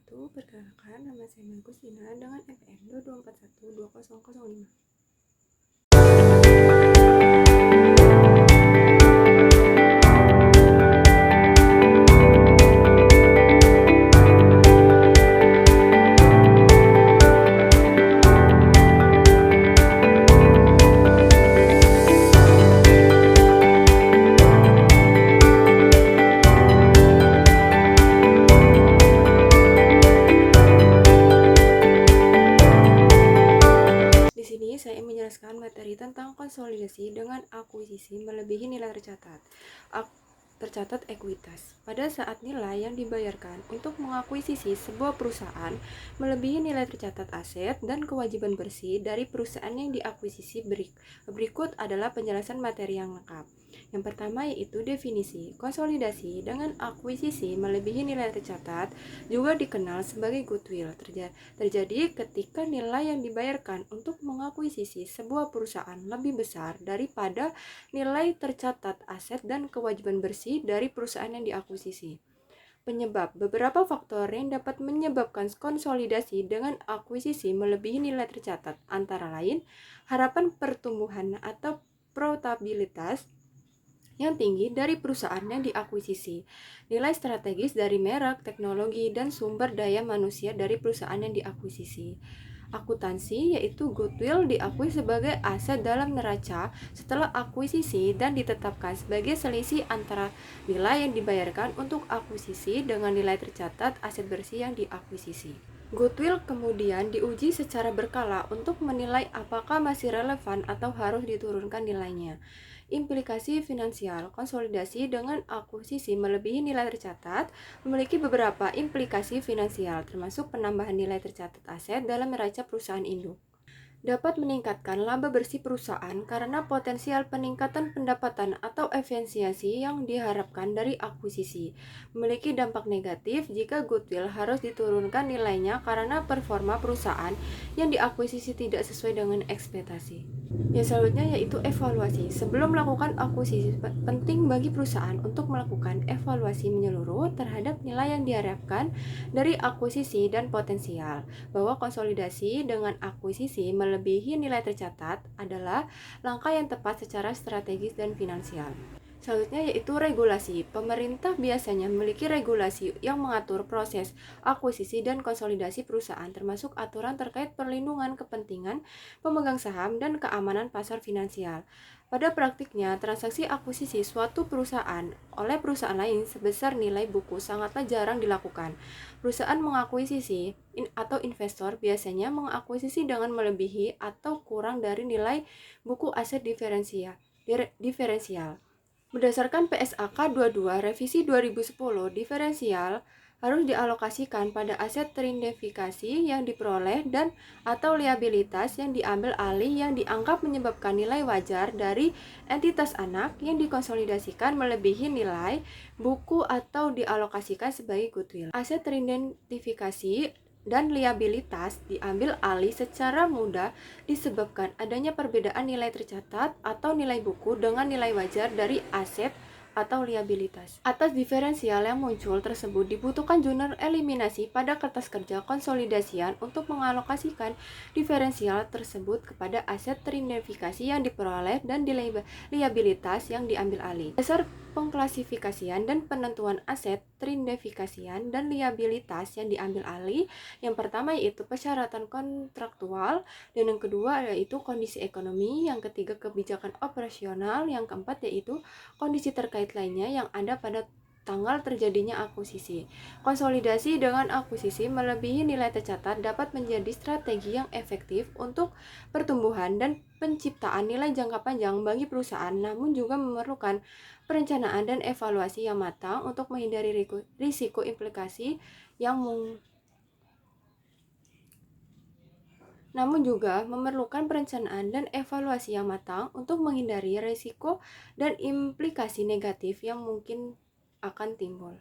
wabarakatuh. Perkenalkan, nama saya Melkustina dengan NPM 22412005. Di sini saya menjelaskan materi tentang konsolidasi dengan akuisisi melebihi nilai tercatat ekuitas. Pada saat nilai yang dibayarkan untuk mengakuisisi sebuah perusahaan melebihi nilai tercatat aset dan kewajiban bersih dari perusahaan yang diakuisisi, berikut adalah penjelasan materi yang lengkap. Yang pertama yaitu definisi. Konsolidasi dengan akuisisi melebihi nilai tercatat juga dikenal sebagai goodwill. Terjadi ketika nilai yang dibayarkan untuk mengakuisisi sebuah perusahaan lebih besar daripada nilai tercatat aset dan kewajiban bersih dari perusahaan yang diakuisisi. Penyebab. Beberapa faktor yang dapat menyebabkan konsolidasi dengan akuisisi melebihi nilai tercatat, antara lain harapan pertumbuhan atau profitabilitas yang tinggi dari perusahaan yang diakuisisi, nilai strategis dari merek, teknologi, dan sumber daya manusia dari perusahaan yang diakuisisi. Akuntansi, yaitu goodwill diakui sebagai aset dalam neraca setelah akuisisi dan ditetapkan sebagai selisih antara nilai yang dibayarkan untuk akuisisi dengan nilai tercatat aset bersih yang diakuisisi. Goodwill kemudian diuji secara berkala untuk menilai apakah masih relevan atau harus diturunkan nilainya. Implikasi finansial. Konsolidasi dengan akuisisi melebihi nilai tercatat memiliki beberapa implikasi finansial, termasuk penambahan nilai tercatat aset dalam neraca perusahaan induk. Dapat meningkatkan laba bersih perusahaan karena potensial peningkatan pendapatan atau efisiensi yang diharapkan dari akuisisi. Memiliki dampak negatif jika goodwill harus diturunkan nilainya karena performa perusahaan yang diakuisisi tidak sesuai dengan ekspektasi. Yang selanjutnya yaitu evaluasi. Sebelum melakukan akuisisi, penting bagi perusahaan untuk melakukan evaluasi menyeluruh terhadap nilai yang diharapkan dari akuisisi dan potensial bahwa konsolidasi dengan akuisisi melebihi nilai tercatat adalah langkah yang tepat secara strategis dan finansial. Selanjutnya yaitu regulasi. Pemerintah biasanya memiliki regulasi yang mengatur proses akuisisi dan konsolidasi perusahaan, termasuk aturan terkait perlindungan kepentingan pemegang saham dan keamanan pasar finansial. Pada praktiknya, transaksi akuisisi suatu perusahaan oleh perusahaan lain sebesar nilai buku sangatlah jarang dilakukan. Perusahaan mengakuisisi atau investor biasanya mengakuisisi dengan melebihi atau kurang dari nilai buku aset diferensial. Berdasarkan PSAK 22 Revisi 2010, diferensial harus dialokasikan pada aset teridentifikasi yang diperoleh dan atau liabilitas yang diambil alih yang dianggap menyebabkan nilai wajar dari entitas anak yang dikonsolidasikan melebihi nilai buku atau dialokasikan sebagai goodwill. Aset teridentifikasi dan liabilitas diambil alih secara mudah disebabkan adanya perbedaan nilai tercatat atau nilai buku dengan nilai wajar dari aset atau liabilitas. Atas diferensial yang muncul tersebut dibutuhkan jurnal eliminasi pada kertas kerja konsolidasian untuk mengalokasikan diferensial tersebut kepada aset teridentifikasi yang diperoleh dan liabilitas yang diambil alih. Dasar pengklasifikasian dan penentuan aset teridentifikasian dan liabilitas yang diambil alih, yang pertama yaitu persyaratan kontraktual, dan yang kedua yaitu kondisi ekonomi, yang ketiga kebijakan operasional, yang keempat yaitu kondisi terkait lainnya yang ada pada tanggal terjadinya akuisisi. Konsolidasi dengan akuisisi melebihi nilai tercatat dapat menjadi strategi yang efektif untuk pertumbuhan dan penciptaan nilai jangka panjang bagi perusahaan, namun juga memerlukan perencanaan dan evaluasi yang matang untuk menghindari risiko implikasi yang negatif yang mungkin akan timbul.